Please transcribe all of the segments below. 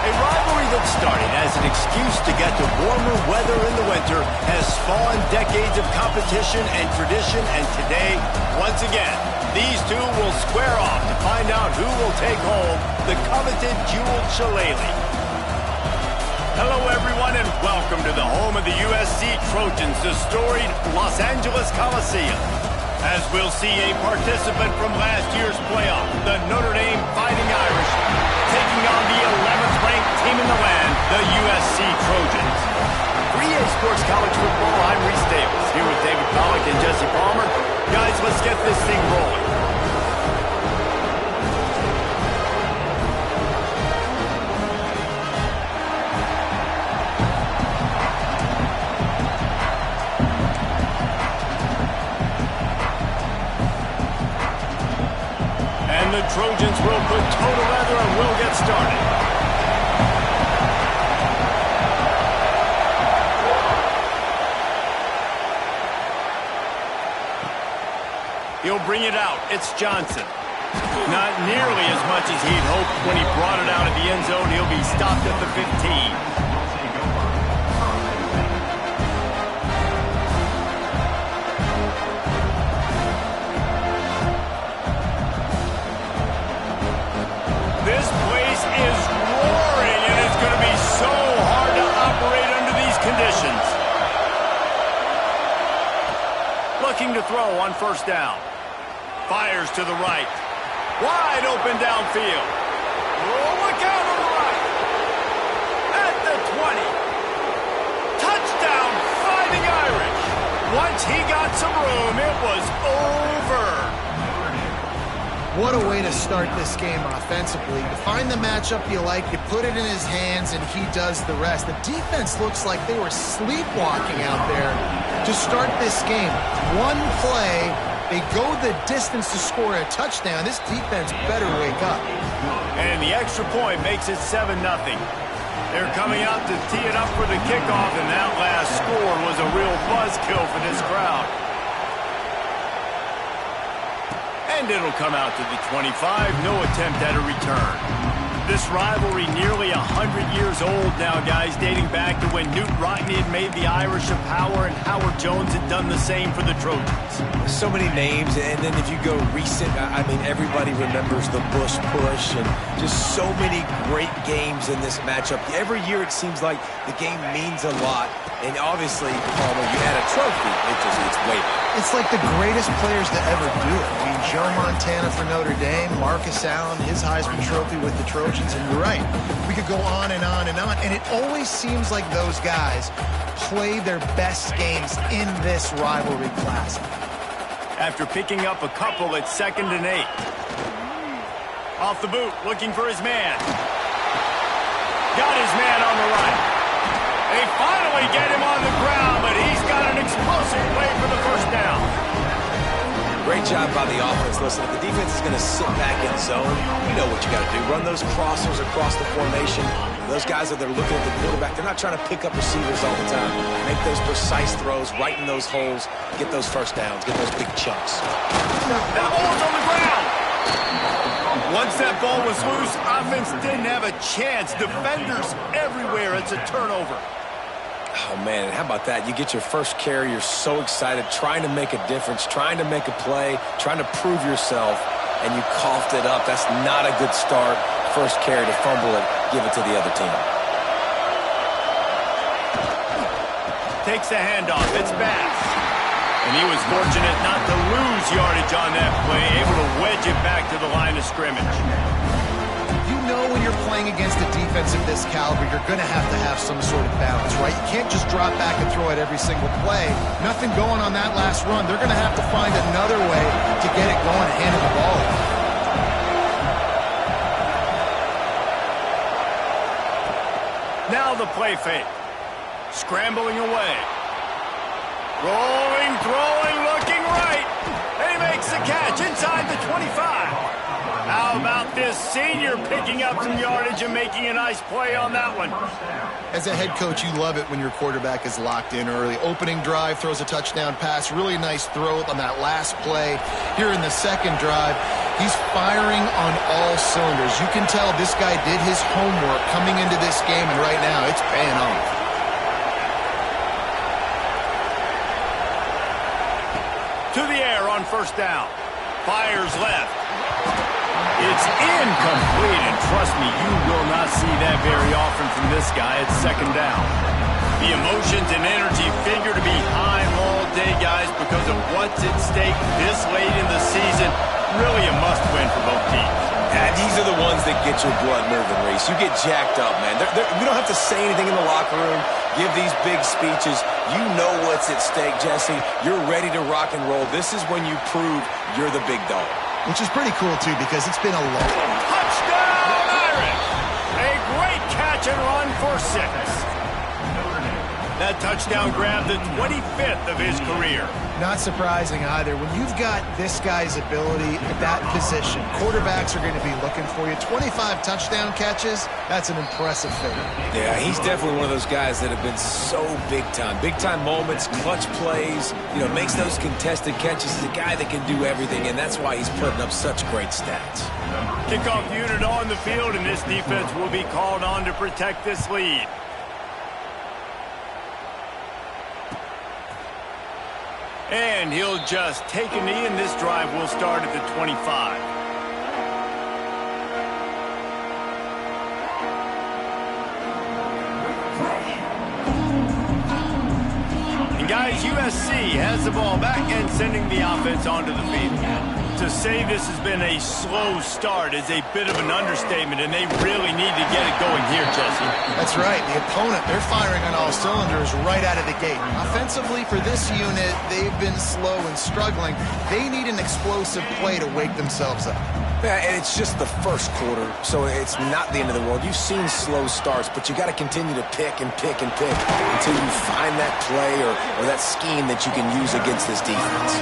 A rivalry that started as an excuse to get to warmer weather in the winter has spawned decades of competition and tradition, and today, once again, these two will square off to find out who will take home the coveted jeweled shillelagh. Hello, everyone, and welcome to the home of the USC Trojans, the storied Los Angeles Coliseum. As we'll see a participant from last year's playoff, the Notre Dame Fighting Irish, taking on the 11th ranked team in the land, the USC Trojans. 3A Sports College Football, I'm Reese Davis, here with David Pollack and Jesse Palmer. Guys, let's get this thing rolling. And the Trojans will put toe to leather and we'll get started. He'll bring it out. It's Johnson. Not nearly as much as he'd hoped when he brought it out of the end zone. He'll be stopped at the 15. This place is roaring, and it's going to be so hard to operate under these conditions. Looking to throw on first down. Fires to the right. Wide open downfield. Oh, look out on the right. At the 20. Touchdown, Fighting Irish. Once he got some room, it was over. What a way to start this game offensively. You find the matchup you like, you put it in his hands, and he does the rest. The defense looks like they were sleepwalking out there to start this game. One play, they go the distance to score a touchdown. This defense better wake up. And the extra point makes it 7-0. They're coming out to tee it up for the kickoff, and that last score was a real buzzkill for this crowd. And it'll come out to the 25, no attempt at a return. This rivalry nearly 100 years old now, guys, dating back to when Newt Rockne had made the Irish a power and Howard Jones had done the same for the Trojans. So many names, and then if you go recent, I mean, everybody remembers the Bush push and just so many great games in this matchup. Every year it seems like the game means a lot, and obviously, Palmer, you had a trophy. It's way better. It's like the greatest players to ever do it. I mean, Joe Montana for Notre Dame, Marcus Allen, his Heisman Trophy with the Trojans, and you're right. We could go on and on and on, and it always seems like those guys play their best games in this rivalry classic. After picking up a couple, it's 2nd and 8. Off the boot, looking for his man. Got his man on the right. They finally get him on the ground, but he's got an explosive play for the first down. Great job by the offense. Listen, if the defense is going to sit back in zone, you know what you got to do. Run those crossers across the formation. Those guys that they're looking at the quarterback, they're not trying to pick up receivers all the time. Make those precise throws right in those holes. Get those first downs. Get those big chunks. That ball's on the ground. Once that ball was loose, offense didn't have a chance. Defenders everywhere. It's a turnover. Oh, man, how about that? You get your first carry, you're so excited, trying to make a difference, trying to make a play, trying to prove yourself, and you coughed it up. That's not a good start. First carry to fumble it, give it to the other team. Takes the handoff. It's Bass. And he was fortunate not to lose yardage on that play, able to wedge it back to the line of scrimmage. You know when you're playing against a defense of this caliber, you're going to have some sort of balance, right? You can't just drop back and throw it every single play. Nothing going on that last run. They're going to have to find another way to get it going and handle the ball. Now the play fake. Scrambling away. Rolling, throwing, looking right. And he makes the catch inside the 25. How about this senior picking up some yardage and making a nice play on that one? As a head coach, you love it when your quarterback is locked in early. Opening drive, throws a touchdown pass. Really nice throw on that last play. Here in the second drive, he's firing on all cylinders. You can tell this guy did his homework coming into this game, and right now it's paying off. To the air on first down. Fires left. It's incomplete, and trust me, you will not see that very often from this guy at second down. The emotions and energy figure to be high all day, guys, because of what's at stake this late in the season. Really a must-win for both teams. Yeah, these are the ones that get your blood moving, Reese. You get jacked up, man. We don't have to say anything in the locker room, give these big speeches. You know what's at stake, Jesse. You're ready to rock and roll. This is when you prove you're the big dog. Which is pretty cool, too, because it's been a long... Touchdown, Irish! A great catch and run for 6. That touchdown grabbed the 25th of his career. Not surprising either. When you've got this guy's ability at that position, quarterbacks are going to be looking for you. 25 touchdown catches, that's an impressive figure. Yeah, he's definitely one of those guys that have been so big time. Big time moments, clutch plays, makes those contested catches. He's a guy that can do everything, and that's why he's putting up such great stats. Kickoff unit on the field, and this defense will be called on to protect this lead. And he'll just take a knee, and this drive will start at the 25. And guys, USC has the ball back and sending the offense onto the field. To say this has been a slow start is a bit of an understatement, and they really need to get it going here, Jesse. That's right. The opponent, they're firing on all cylinders right out of the gate. Offensively, for this unit, they've been slow and struggling. They need an explosive play to wake themselves up. Yeah, and it's just the first quarter, so it's not the end of the world. You've seen slow starts, but you got to continue to pick and pick and pick until you find that play or that scheme that you can use against this defense.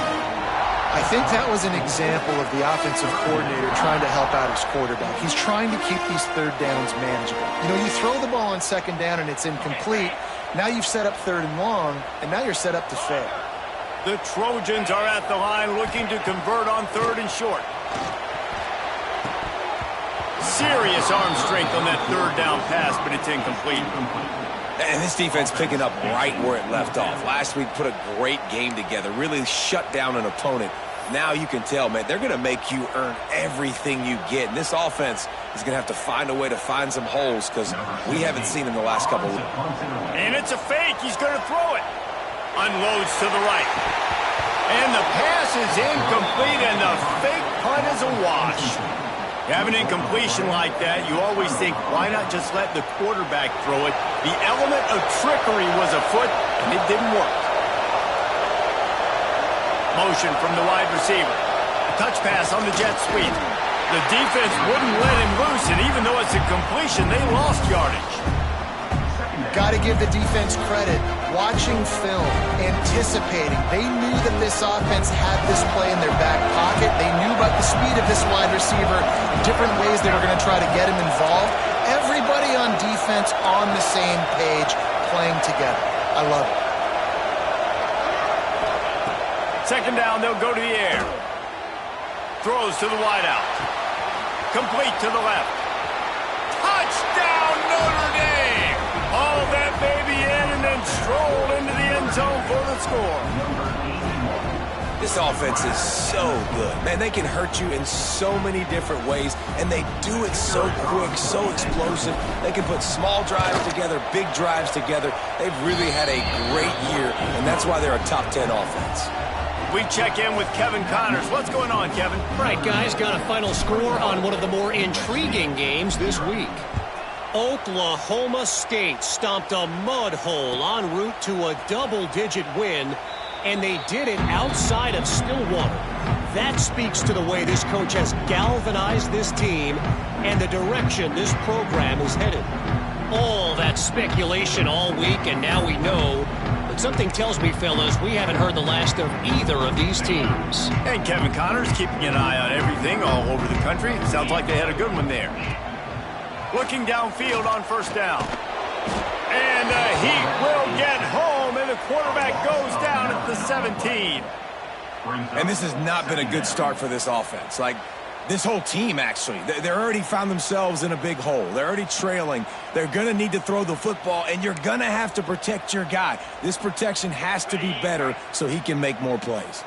I think that was an example of the offensive coordinator trying to help out his quarterback. He's trying to keep these third downs manageable. You throw the ball on second down and it's incomplete. Now you've set up third and long, and now you're set up to fail. The Trojans are at the line looking to convert on third and short. Serious arm strength on that third down pass, but it's incomplete. And this defense picking up right where it left off. Last week put a great game together, really shut down an opponent. Now you can tell, man, they're going to make you earn everything you get. And this offense is going to have to find a way to find some holes because we haven't seen in the last couple of weeks. And it's a fake. He's going to throw it. Unloads to the right. And the pass is incomplete, and the fake punt is a wash. You have an incompletion like that, you always think, why not just let the quarterback throw it? The element of trickery was afoot, and it didn't work. Motion from the wide receiver. Touch pass on the jet sweep. The defense wouldn't let him loose, and even though it's a completion, they lost yardage. Got to give the defense credit. Watching film, anticipating. They knew that this offense had this play in their back pocket. They knew about the speed of this wide receiver, different ways they were going to try to get him involved. Everybody on defense on the same page, playing together. I love it. Second down, they'll go to the air. Throws to the wideout. Complete to the left. Touchdown, Notre Dame! All that baby in and then strolled into the end zone for the score. This offense is so good. Man, they can hurt you in so many different ways, and they do it so quick, so explosive. They can put small drives together, big drives together. They've really had a great year, and that's why they're a top 10 offense. We check in with Kevin Connors. What's going on, Kevin? Right, guys, got a final score on one of the more intriguing games this week. Oklahoma State stomped a mud hole en route to a double-digit win, and they did it outside of Stillwater. That speaks to the way this coach has galvanized this team and the direction this program is headed. All that speculation all week, and now we know the Something tells me, fellas, we haven't heard the last of either of these teams. And Kevin Connors keeping an eye on everything all over the country. Sounds like they had a good one there. Looking downfield on first down. And he will get home, and the quarterback goes down at the 17. And this has not been a good start for this offense. Like, this whole team, actually. They're already found themselves in a big hole. They're already trailing. They're going to need to throw the football, and you're going to have to protect your guy. This protection has to be better so he can make more plays.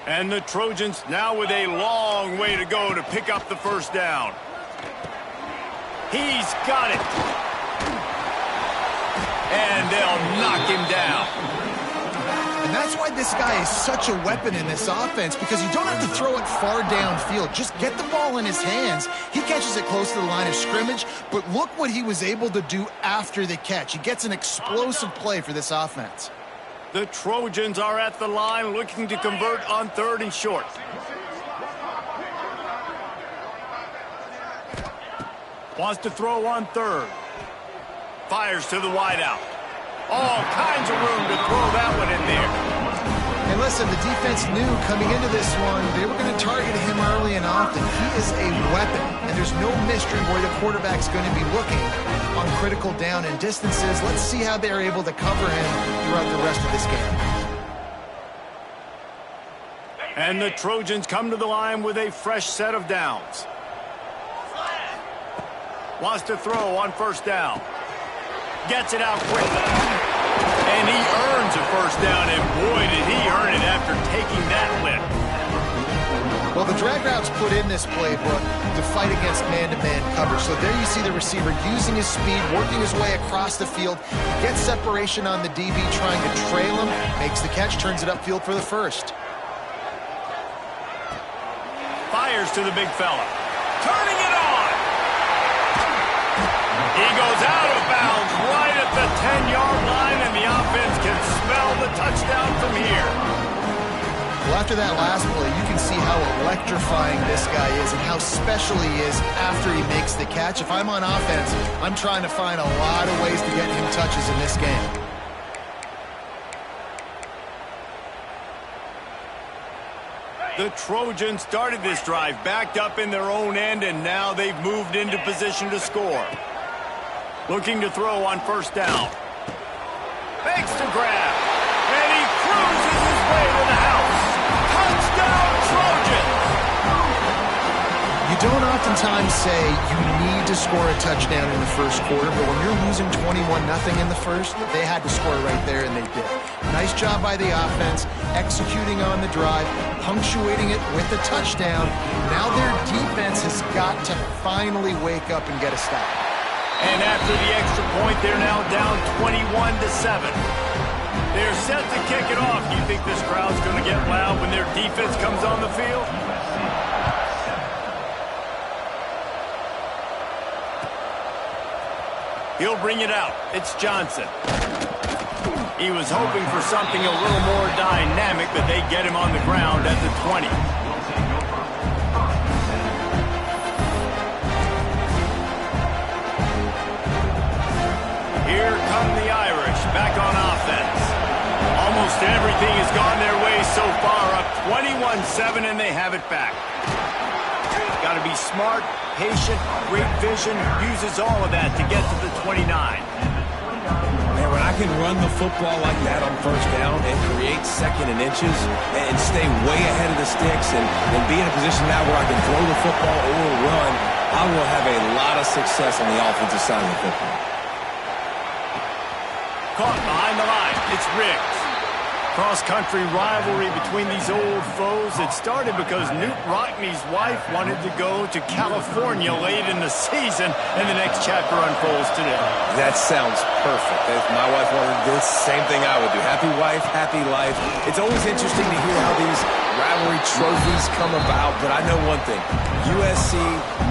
And the Trojans now with a long way to go to pick up the first down. He's got it. And they'll knock him down. And that's why this guy is such a weapon in this offense, because you don't have to throw it far downfield. Just get the ball in his hands. He catches it close to the line of scrimmage, but look what he was able to do after the catch. He gets an explosive play for this offense. The Trojans are at the line looking to convert on 3rd and short. Wants to throw on 3rd. Fires to the wideout. All kinds of room to throw that one in there. And listen, the defense knew coming into this one, they were going to target him early and often. He is a weapon, and there's no mystery where the quarterback's going to be looking on critical down and distances. Let's see how they're able to cover him throughout the rest of this game. And the Trojans come to the line with a fresh set of downs. Wants to throw on first down. Gets it out quickly. And he earns a first down, and boy, did he earn it after taking that lift. Well, the drag routes put in this playbook to fight against man-to-man coverage. So there you see the receiver using his speed, working his way across the field, gets separation on the DB, trying to trail him, makes the catch, turns it upfield for the first. Fires to the big fella. Turning it on. He goes out of bounds right at the 10-yard line, and the offense can smell the touchdown from here. Well, after that last play, you can see how electrifying this guy is and how special he is after he makes the catch. If I'm on offense, I'm trying to find a lot of ways to get him touches in this game. The Trojans started this drive backed up in their own end, and now they've moved into position to score. Looking to throw on first down. Makes the grab. And he cruises his way to the house. Touchdown, Trojans! You don't oftentimes say you need to score a touchdown in the first quarter, but when you're losing 21-0 in the first, they had to score right there, and they did. Nice job by the offense, executing on the drive, punctuating it with a touchdown. Now their defense has got to finally wake up and get a stop. And after the extra point, they're now down 21-7. They're set to kick it off. Do you think this crowd's going to get loud when their defense comes on the field? He'll bring it out. It's Johnson. He was hoping for something a little more dynamic, but they get him on the ground at the 20. Here come the Irish, back on offense. Almost everything has gone their way so far, up 21-7, and they have it back. Got to be smart, patient, great vision, uses all of that to get to the 29. Man, when I can run the football like that on first down and create second and inches and stay way ahead of the sticks and be in a position now where I can throw the football or run, I will have a lot of success on the offensive side of the football. Caught behind the line. It's Riggs. Cross-country rivalry between these old foes. It started because Newt Rockne's wife wanted to go to California late in the season, and the next chapter unfolds today. That sounds perfect. If my wife wanted this, same thing I would do. Happy wife, happy life. It's always interesting to hear how these rivalry trophies come about, but I know one thing. USC,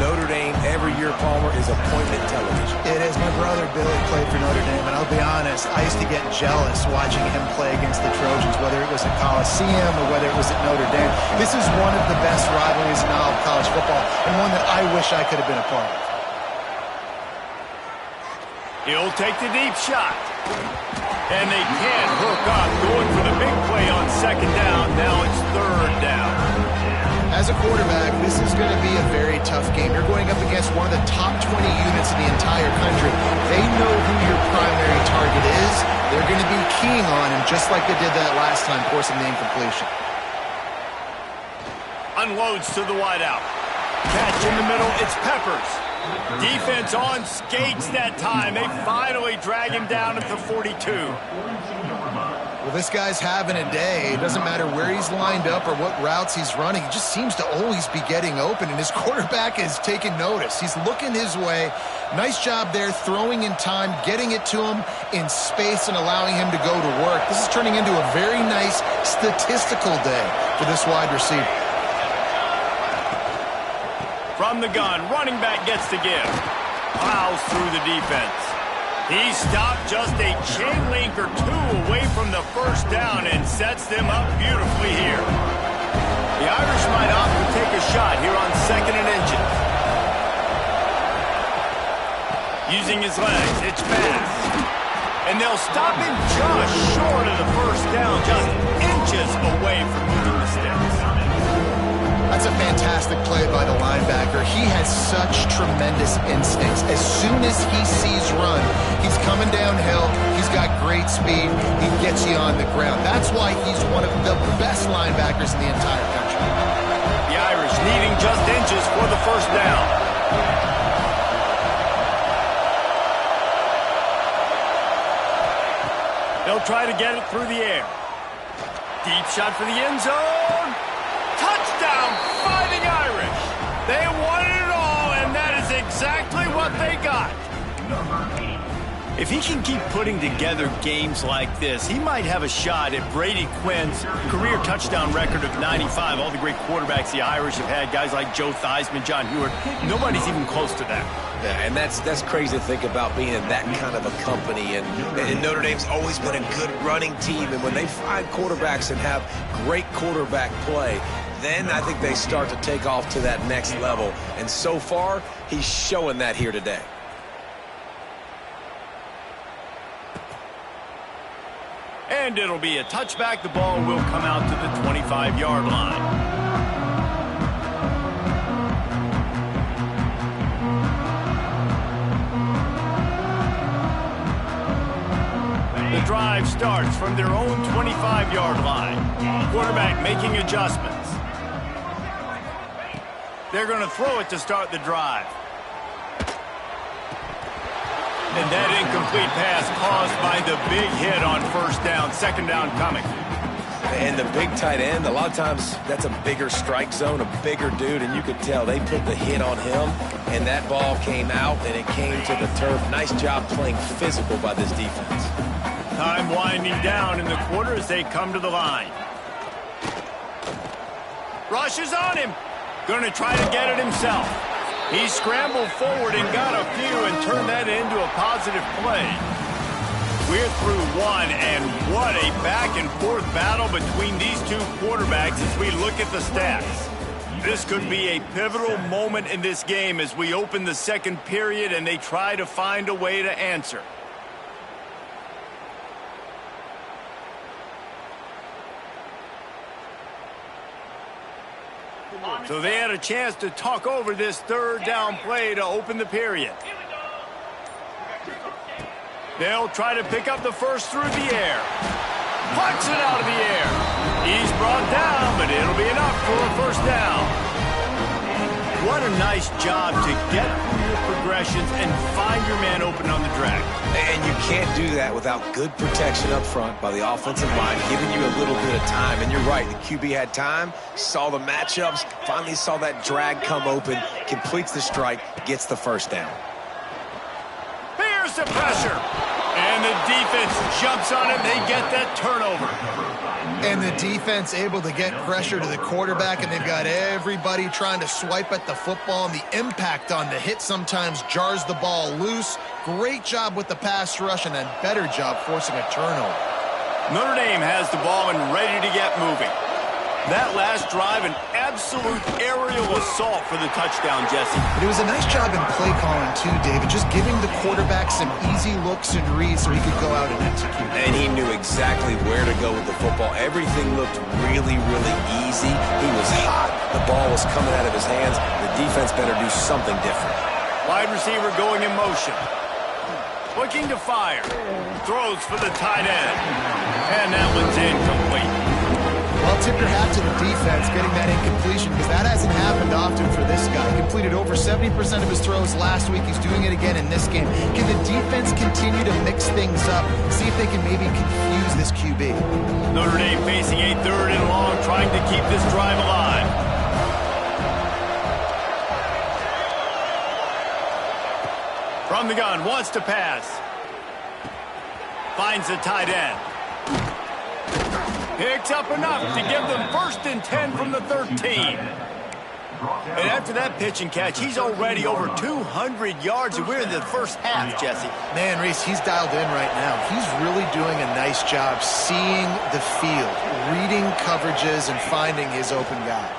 Notre Dame, every year, Palmer, is appointment television. It is. My brother Billy played for Notre Dame, and I'll be honest, I used to get jealous watching him play against the Trojans, whether it was at Coliseum or whether it was at Notre Dame. This is one of the best rivalries in all of college football, and one that I wish I could have been a part of. He'll take the deep shot. And they can't hook up, going for the big play on second down. Now it's third down. As a quarterback, this is going to be a very tough game. You're going up against one of the top 20 units in the entire country. They know who your primary target is. They're going to be keying on him just like they did that last time, forcing the incompletion. Unloads to the wideout. Catch in the middle, it's Peppers. Defense on skates that time. They finally drag him down at the 42. Well, this guy's having a day. It doesn't matter where he's lined up or what routes he's running. He just seems to always be getting open, and his quarterback is taking notice. He's looking his way. Nice job there, throwing in time, getting it to him in space and allowing him to go to work. This is turning into a very nice statistical day for this wide receiver. From the gun, running back gets the give. Plows through the defense. He stopped just a chain link or two away from the first down and sets them up beautifully here. The Irish might opt to take a shot here on second and inches. Using his legs, it's fast. And they'll stop him just short of the first down, just inches away from moving the sticks. That's a fantastic play by the linebacker. He has such tremendous instincts. As soon as he sees run, he's coming downhill. He's got great speed. He gets you on the ground. That's why he's one of the best linebackers in the entire country. The Irish needing just inches for the first down. They'll try to get it through the air. Deep shot for the end zone. Touchdown, Fighting Irish. They wanted it all, and that is exactly what they got. If he can keep putting together games like this, he might have a shot at Brady Quinn's career touchdown record of 95. All the great quarterbacks the Irish have had, guys like Joe Theismann, John Hewitt, nobody's even close to that. Yeah, and that's crazy to think about being in that kind of a company. And Notre Dame's always been a good running team. And when they find quarterbacks and have great quarterback play, then I think they start to take off to that next level. And so far, he's showing that here today. And it'll be a touchback. The ball will come out to the 25-yard line. The drive starts from their own 25-yard line. Quarterback making adjustments. They're going to throw it to start the drive. And that incomplete pass caused by the big hit on first down. Second down coming. And the big tight end, a lot of times that's a bigger strike zone, a bigger dude, and you could tell they put the hit on him, and that ball came out, and it came to the turf. Nice job playing physical by this defense. Time winding down in the quarter as they come to the line. Rushes on him. Going to try to get it himself. He scrambled forward and got a few and turned that into a positive play. We're through one, and what a back-and-forth battle between these two quarterbacks as we look at the stats. This could be a pivotal moment in this game as we open the second period and they try to find a way to answer. So they had a chance to talk over this third down play to open the period. They'll try to pick up the first through the air. Puts it out of the air. He's brought down, but it'll be enough for a first down. What a nice job to get through your progressions and find your man open on the drag. And you can't do that without good protection up front by the offensive line, giving you a little bit of time. And you're right, the QB had time, saw the matchups, finally saw that drag come open, completes the strike, gets the first down. Here's the pressure. And the defense jumps on it. They get that turnover. And the defense able to get pressure to the quarterback, and they've got everybody trying to swipe at the football, and the impact on the hit sometimes jars the ball loose. Great job with the pass rush, and a better job forcing a turnover. Notre Dame has the ball and ready to get moving. That last drive, an absolute aerial assault for the touchdown, Jesse. But it was a nice job in play calling too, David, just giving the quarterback some easy looks and reads so he could go out and execute. And he knew exactly where to go with the football. Everything looked really, really easy. He was hot. The ball was coming out of his hands. The defense better do something different. Wide receiver going in motion. Looking to fire. Throws for the tight end. And that one's incomplete. Well, tip your hat to the defense getting that incompletion because that hasn't happened often for this guy. He completed over 70% of his throws last week. He's doing it again in this game. Can the defense continue to mix things up? See if they can maybe confuse this QB. Notre Dame facing a 3rd and long, trying to keep this drive alive. From the gun, wants to pass. Finds the tight end. Picks up enough to give them 1st and 10 from the 13. And after that pitch and catch, he's already over 200 yards, and we're in the first half, Jesse. Man, Reese, he's dialed in right now. He's really doing a nice job seeing the field, reading coverages, and finding his open guy.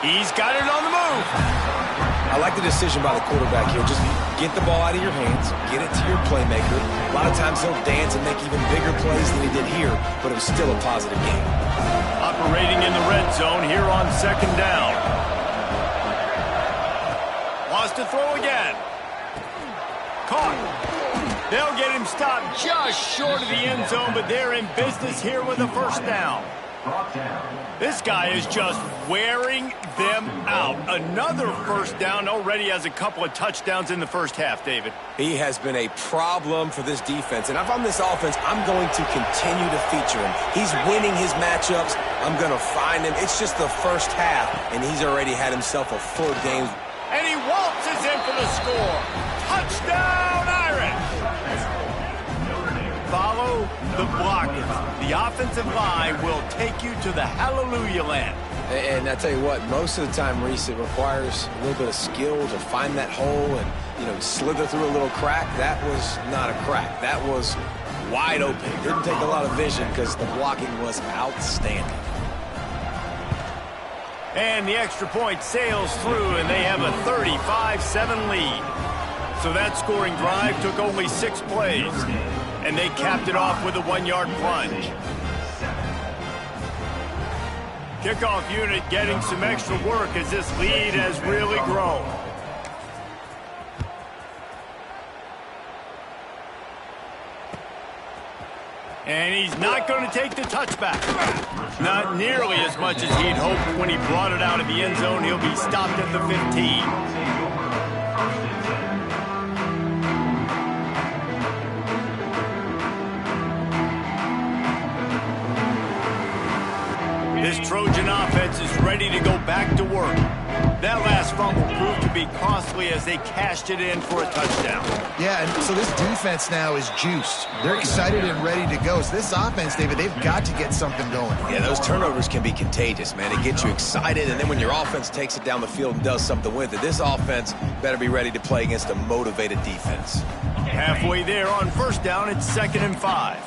He's got it on the move. I like the decision by the quarterback here. Just get the ball out of your hands, get it to your playmaker. A lot of times he'll dance and make even bigger plays than he did here, but it was still a positive game. Operating in the red zone here on 2nd down. Wants to throw again. Caught. They'll get him stopped just short of the end zone, but they're in business here with a 1st down. This guy is just wearing them out. Another 1st down, already has a couple of touchdowns in the first half, David. He has been a problem for this defense. And if I'm this offense, I'm going to continue to feature him. He's winning his matchups. I'm going to find him. It's just the first half, and he's already had himself a full game. And he waltzes in for the score. Touchdown, Irish! Follow the blockers. The offensive line will take you to the hallelujah land. And I tell you what, most of the time, Reese, it requires a little bit of skill to find that hole and, slither through a little crack. That was not a crack. That was wide open. It didn't take a lot of vision because the blocking was outstanding. And the extra point sails through, and they have a 35-7 lead. So that scoring drive took only 6 plays, and they capped it off with a 1-yard plunge. Kickoff unit getting some extra work as this lead has really grown. And he's not going to take the touchback. Not nearly as much as he'd hoped when he brought it out of the end zone. He'll be stopped at the 15. This Trojan offense is ready to go back to work. That last fumble proved to be costly as they cashed it in for a touchdown. Yeah, and so this defense now is juiced. They're excited and ready to go. So this offense, David, they've got to get something going. Yeah, those turnovers can be contagious, man. It gets you excited, and then when your offense takes it down the field and does something with it, this offense better be ready to play against a motivated defense. Halfway there on 1st down, it's 2nd and 5.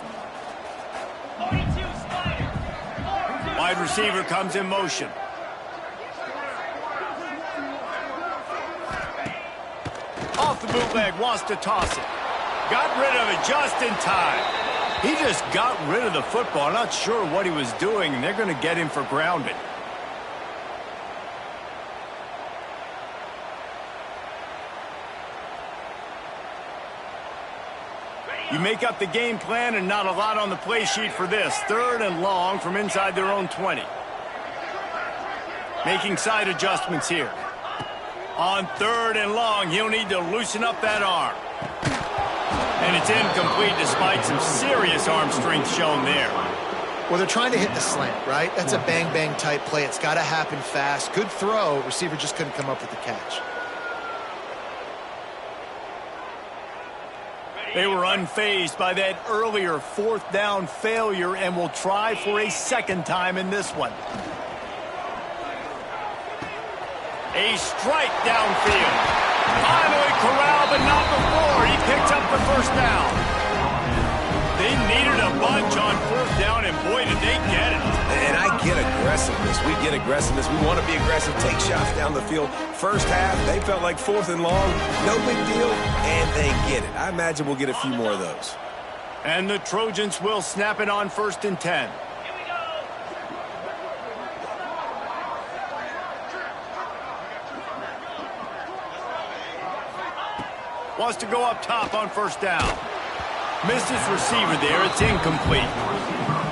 Wide receiver comes in motion. Off the bootleg, wants to toss it. Got rid of it just in time. He just got rid of the football. Not sure what he was doing, and they're going to get him for grounding. You make up the game plan and not a lot on the play sheet for this. 3rd and long from inside their own 20. Making side adjustments here. On 3rd and long, he'll need to loosen up that arm. And it's incomplete despite some serious arm strength shown there. Well, they're trying to hit the slant, right? That's a bang-bang type play. It's got to happen fast. Good throw. Receiver just couldn't come up with the catch. They were unfazed by that earlier 4th down failure and will try for a 2nd time in this one. A strike downfield. Finally corralled, but not before. He picks up the 1st down. They needed a bunch on 4th down, and boy, did they get it. And I get aggressiveness. We get aggressiveness. We want to be aggressive, take shots down the field. First half, they felt like 4th and long. No big deal, and they get it. I imagine we'll get a few more of those. And the Trojans will snap it on 1st and 10. Wants to go up top on 1st down. Missed his receiver there. It's incomplete.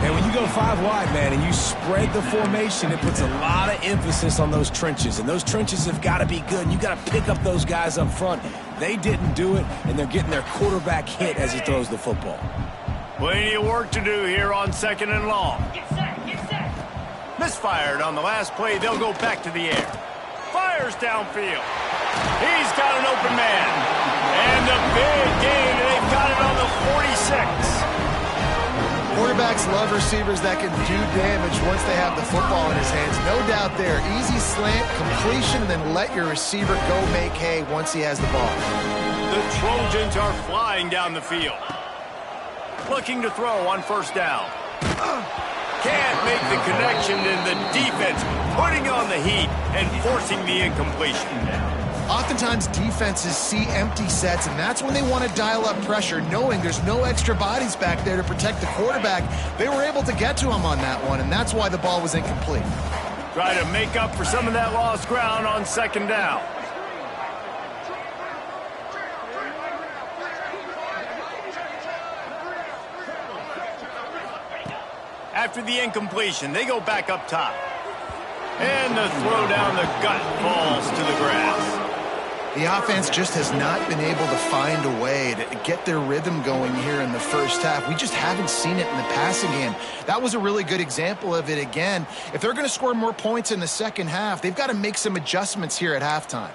And when you go 5 wide, man, and you spread the formation, it puts a lot of emphasis on those trenches. And those trenches have got to be good. And you got to pick up those guys up front. They didn't do it, and they're getting their quarterback hit as he throws the football. Plenty of work to do here on 2nd and long. Get set, get set. Misfired on the last play. They'll go back to the air. Fires downfield. He's got an open man. And a big gain, and they've got it on the 46. Quarterbacks love receivers that can do damage once they have the football in his hands. No doubt there. Easy slant, completion, and then let your receiver go make hay once he has the ball. The Trojans are flying down the field. Looking to throw on 1st down. Can't make the connection, and the defense putting on the heat and forcing the incompletion. Oftentimes, defenses see empty sets, and that's when they want to dial up pressure, knowing there's no extra bodies back there to protect the quarterback. They were able to get to him on that one, and that's why the ball was incomplete. Try to make up for some of that lost ground on 2nd down. After the incompletion, they go back up top. And the throw down the gut falls to the grass. The offense just has not been able to find a way to get their rhythm going here in the first half. We just haven't seen it in the passing game. That was a really good example of it again. If they're going to score more points in the second half, they've got to make some adjustments here at halftime.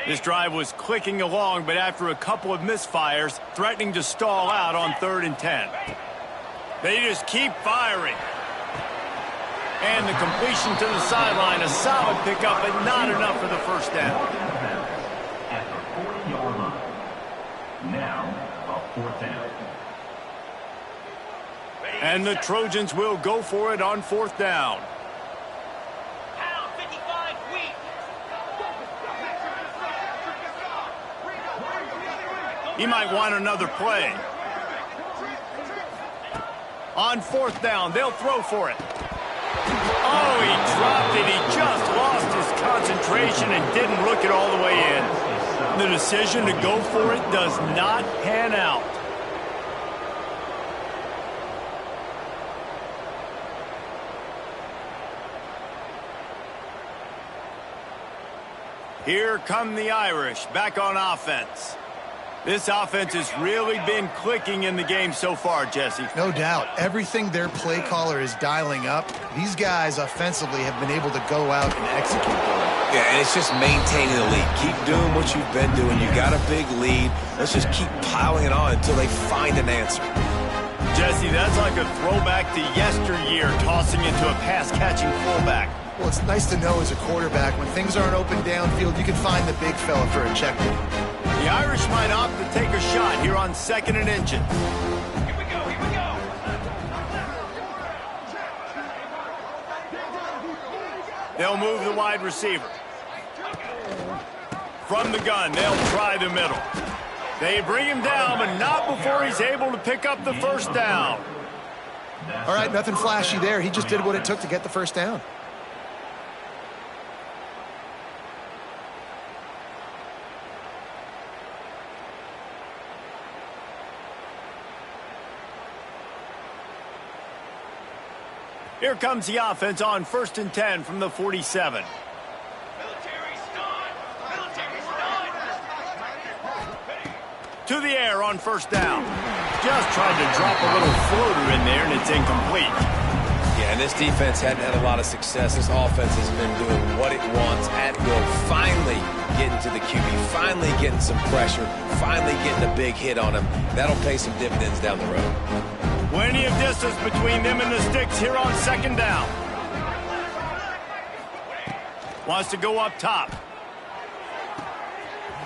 This drive was clicking along, but after a couple of misfires, threatening to stall out on 3rd and 10. They just keep firing. And the completion to the sideline, a solid pickup, but not enough for the 1st down. At the 40-yard line. Now, a 4th down. And the Trojans will go for it on 4th down. Pound 55 weak. He might want another play. On 4th down, they'll throw for it. Oh, he dropped it. He just lost his concentration and didn't look it all the way in. The decision to go for it does not pan out. Here come the Irish back on offense. This offense has really been clicking in the game so far, Jesse. No doubt. Everything their play caller is dialing up, these guys offensively have been able to go out and execute. Yeah, and it's just maintaining the lead. Keep doing what you've been doing. You got a big lead. Let's just keep piling it on until they find an answer. Jesse, that's like a throwback to yesteryear, tossing into a pass-catching fullback. Well, it's nice to know as a quarterback, when things aren't open downfield, you can find the big fella for a check down. The Irish might opt to take a shot here on 2nd and inches. Here we go, here we go. They'll move the wide receiver. From the gun, they'll try the middle. They bring him down, but not before he's able to pick up the 1st down. All right, nothing flashy there. He just did what it took to get the 1st down. Here comes the offense on 1st and 10 from the 47. Military stun. Military stun. To the air on 1st down. Just tried to drop a little floater in there, and it's incomplete. Yeah, and this defense hadn't had a lot of success. This offense has been doing what it wants at will. Finally getting to the QB, finally getting some pressure, finally getting a big hit on him. That'll pay some dividends down the road. Plenty of distance between them and the sticks here on 2nd down. Wants to go up top.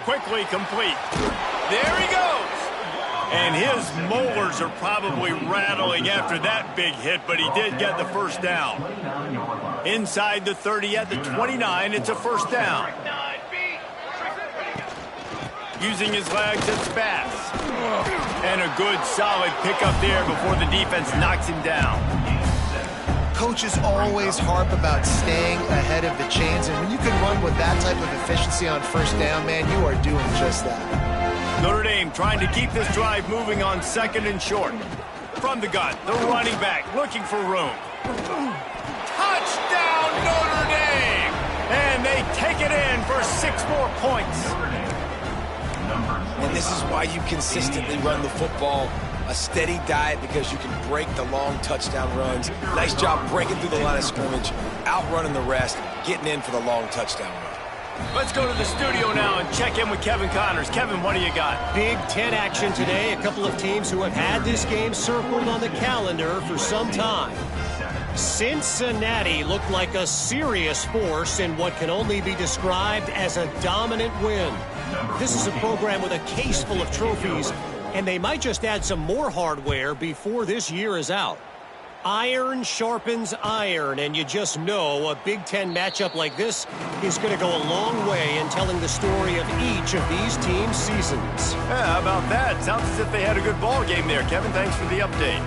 Quickly complete. There he goes. And his molars are probably rattling after that big hit, but he did get the first down. Inside the 30 at the 29, it's a first down. Using his legs, it's fast. And a good, solid pickup there before the defense knocks him down. Coaches always harp about staying ahead of the chains, and when you can run with that type of efficiency on first down, man, you are doing just that. Notre Dame trying to keep this drive moving on second and short. From the gun, the running back looking for room. Touchdown, Notre Dame! And they take it in for 6 more points. And this is why you consistently run the football. A steady diet because you can break the long touchdown runs. Nice job breaking through the line of scrimmage, outrunning the rest, getting in for the long touchdown run. Let's go to the studio now and check in with Kevin Connors. Kevin, what do you got? Big Ten action today. A couple of teams who have had this game circled on the calendar for some time. Cincinnati looked like a serious force in what can only be described as a dominant win. This is a program with a case full of trophies, and they might just add some more hardware before this year is out. Iron sharpens iron, and you just know a Big Ten matchup like this is going to go a long way in telling the story of each of these teams' seasons. Yeah, how about that? Sounds as if they had a good ball game there. Kevin, thanks for the update.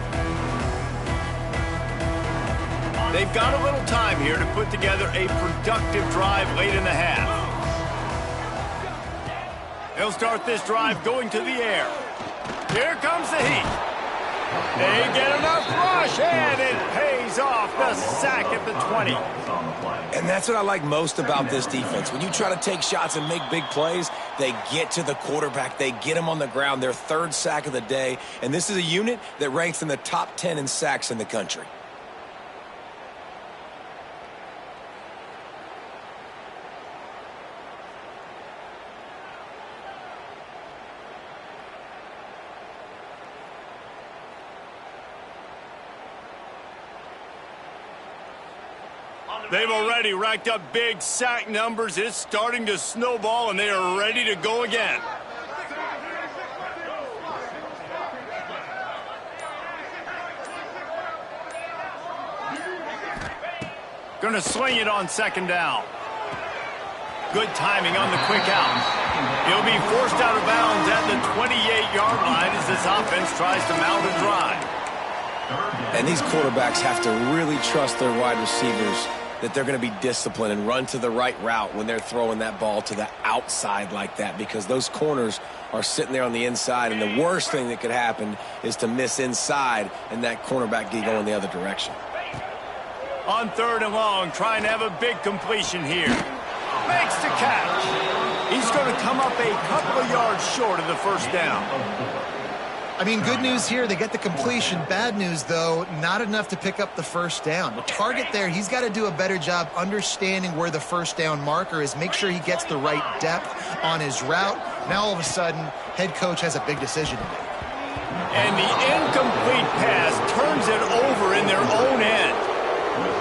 They've got a little time here to put together a productive drive late in the half. They'll start this drive going to the air. Here comes the heat. They get enough rush, and it pays off. The sack at the 20. And that's what I like most about this defense. When you try to take shots and make big plays, they get to the quarterback. They get him on the ground. Their 3rd sack of the day. And this is a unit that ranks in the top 10 in sacks in the country. They've already racked up big sack numbers. It's starting to snowball, and they are ready to go again. Going to sling it on 2nd down. Good timing on the quick out. He'll be forced out of bounds at the 28-yard line as this offense tries to mount a drive. And these quarterbacks have to really trust their wide receivers that they're going to be disciplined and run to the right route when they're throwing that ball to the outside like that, because those corners are sitting there on the inside, and the worst thing that could happen is to miss inside and that cornerback get going the other direction. On 3rd and long, trying to have a big completion here. Makes the catch. He's going to come up a couple of yards short of the first down. I mean, good news here, they get the completion. Bad news, though, not enough to pick up the first down. The target there, he's got to do a better job understanding where the first down marker is, make sure he gets the right depth on his route. Now, all of a sudden, head coach has a big decision to make. And the incomplete pass turns it over in their own end.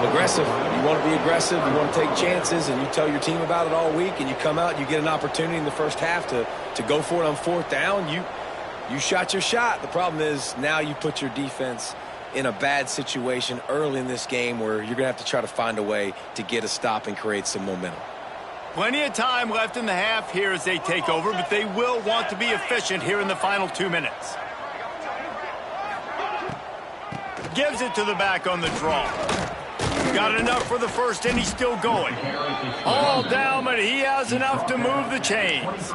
Aggressive. You want to be aggressive. You want to take chances, and you tell your team about it all week, and you come out and you get an opportunity in the first half to go for it on 4th down. You shot your shot. The problem is now you put your defense in a bad situation early in this game where you're going to have to try to find a way to get a stop and create some momentum. Plenty of time left in the half here as they take over, but they will want to be efficient here in the final 2 minutes. Gives it to the back on the draw. Got enough for the first, and he's still going. All down, but he has enough to move the chains.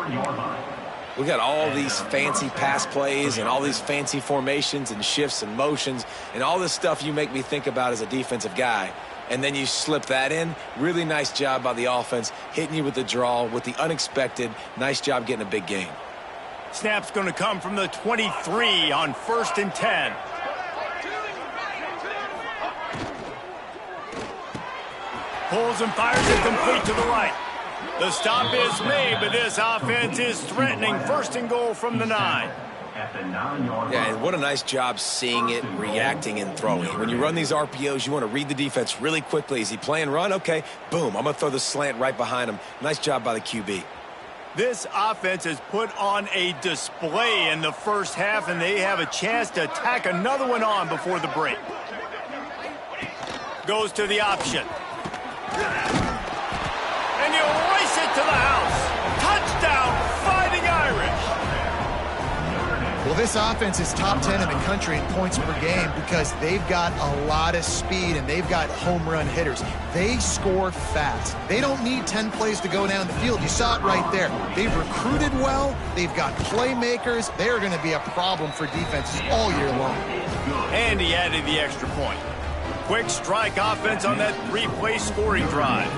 We got all these fancy pass plays and all these fancy formations and shifts and motions and all this stuff you make me think about as a defensive guy. And then you slip that in. Really nice job by the offense, hitting you with the draw, with the unexpected. Nice job getting a big gain. Snap's going to come from the 23 on 1st and 10. Pulls and fires it complete to the right. The stop is made, but this offense is threatening 1st and goal from the 9. at the 9-yard line. Yeah, and what a nice job seeing it, reacting, and throwing. When you run these RPOs, you want to read the defense really quickly. Is he playing run? Okay, boom, I'm going to throw the slant right behind him. Nice job by the QB. This offense has put on a display in the first half, and they have a chance to tack another one on before the break. Goes to the option. And he'll race it to the house. Touchdown, Fighting Irish. Well, this offense is top 10 in the country in points per game because they've got a lot of speed and they've got home run hitters. They score fast. They don't need 10 plays to go down the field. You saw it right there. They've recruited well. They've got playmakers. They're going to be a problem for defenses all year long. And he added the extra point. Quick strike offense on that 3-play scoring drive.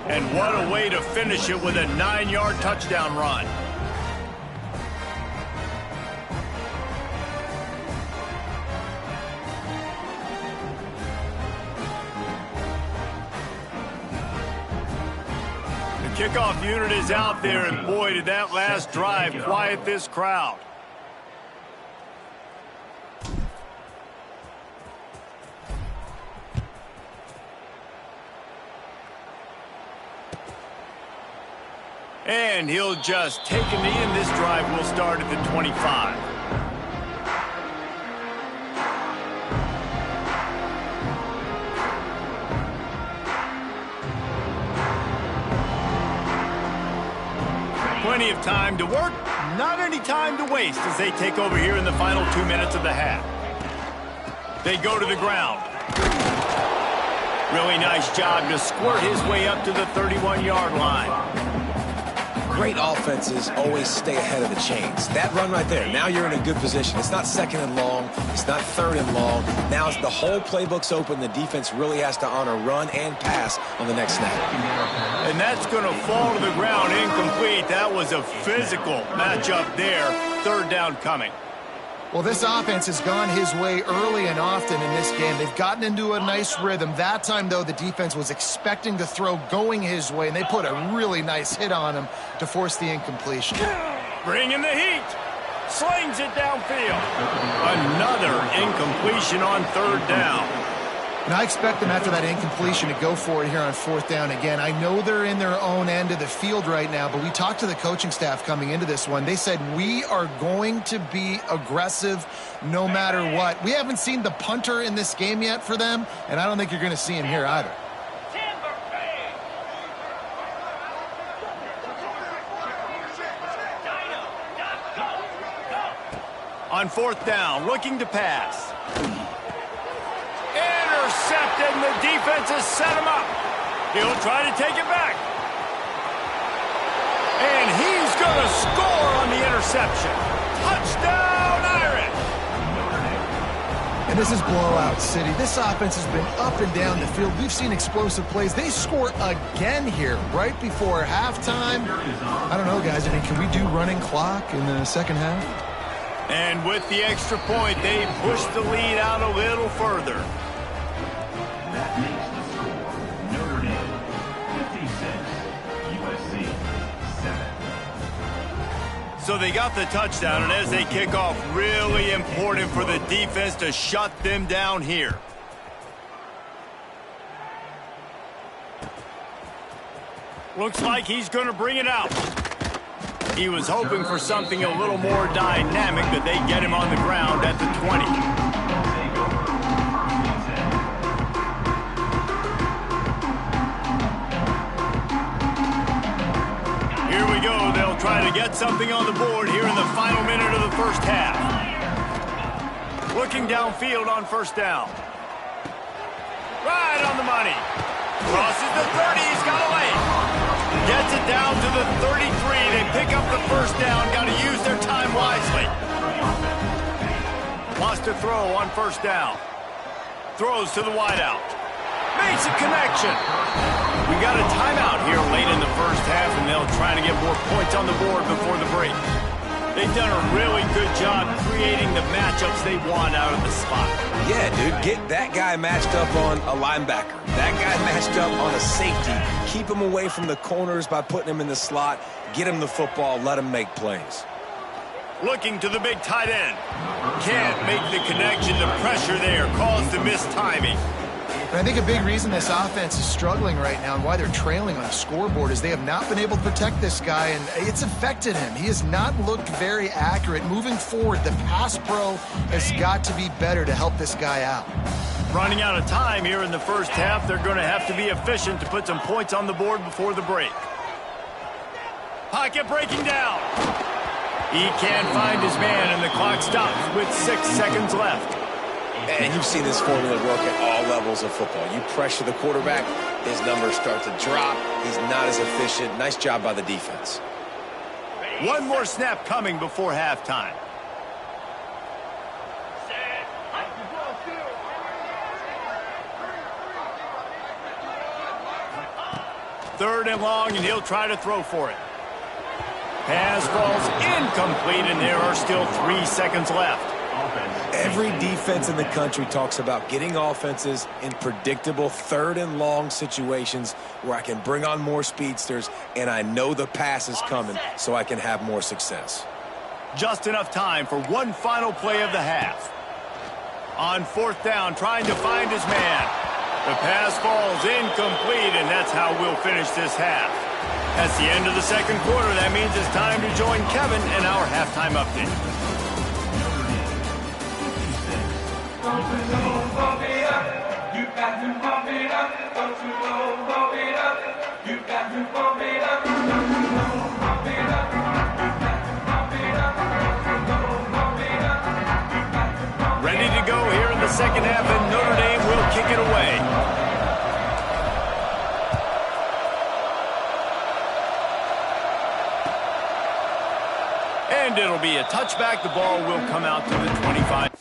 And what a way to finish it with a 9-yard touchdown run. The kickoff unit is out there, and boy, did that last drive quiet this crowd. And he'll just take a knee, and this drive will start at the 25. Plenty of time to work, not any time to waste as they take over here in the final 2 minutes of the half. They go to the ground. Really nice job to squirt his way up to the 31-yard line. Great offenses always stay ahead of the chains. That run right there, now you're in a good position. It's not second and long. It's not third and long. Now as the whole playbook's open, the defense really has to honor run and pass on the next snap. And that's going to fall to the ground incomplete. That was a physical matchup there. Third down coming. Well, this offense has gone his way early and often in this game. They've gotten into a nice rhythm. That time, though, the defense was expecting to throw going his way, and they put a really nice hit on him to force the incompletion. Bringing the heat. Slings it downfield. Another incompletion on third down. And I expect them after that incompletion to go for it here on fourth down again. I know they're in their own end of the field right now, but we talked to the coaching staff coming into this one. They said, we are going to be aggressive no matter what. We haven't seen the punter in this game yet for them, and I don't think you're going to see him here either. On fourth down, looking to pass. Intercepted, and the defense has set him up. He'll try to take it back. And he's going to score on the interception. Touchdown, Irish! And this is blowout city. This offense has been up and down the field. We've seen explosive plays. They score again here right before halftime. I don't know, guys. I mean, can we do running clock in the second half? And with the extra point, they push the lead out a little further. That makes the score Notre Dame 56, USC 7. So they got the touchdown, and as they kick off, really important for the defense to shut them down here. Looks like he's going to bring it out. He was hoping for something a little more dynamic, but they get him on the ground at the 20. Here we go. They'll try to get something on the board here in the final minute of the first half. Looking downfield on first down. Right on the money. Crosses the 30. He's got a lane. Gets it down to the 33. They pick up the first down. Got to use their time wisely. Wants to throw on first down. Throws to the wideout. Makes a connection. We got a timeout here late in the first half, and they'll try to get more points on the board before the break. They've done a really good job creating the matchups they want out of the spot. Yeah, dude, get that guy matched up on a linebacker. That guy matched up on a safety. Keep him away from the corners by putting him in the slot. Get him the football. Let him make plays. Looking to the big tight end. Can't make the connection. The pressure there caused the mistiming. And I think a big reason this offense is struggling right now and why they're trailing on the scoreboard is they have not been able to protect this guy, and it's affected him. He has not looked very accurate. Moving forward, the pass pro has got to be better to help this guy out. Running out of time here in the first half. They're going to have to be efficient to put some points on the board before the break. Pocket breaking down. He can't find his man, and the clock stops with 6 seconds left. And you've seen this formula work at all levels of football. You pressure the quarterback, his numbers start to drop. He's not as efficient. Nice job by the defense. One more snap coming before halftime. Third and long, and he'll try to throw for it. Pass falls incomplete, and there are still 3 seconds left. Every defense in the country talks about getting offenses in predictable third and long situations where I can bring on more speedsters and I know the pass is coming so I can have more success. Just enough time for one final play of the half. On fourth down, trying to find his man. The pass falls incomplete, and that's how we'll finish this half. That's the end of the second quarter. That means it's time to join Kevin in our halftime update. Ready to go here in the second half, and Notre Dame will kick it away. And it'll be a touchback. The ball will come out to the 25.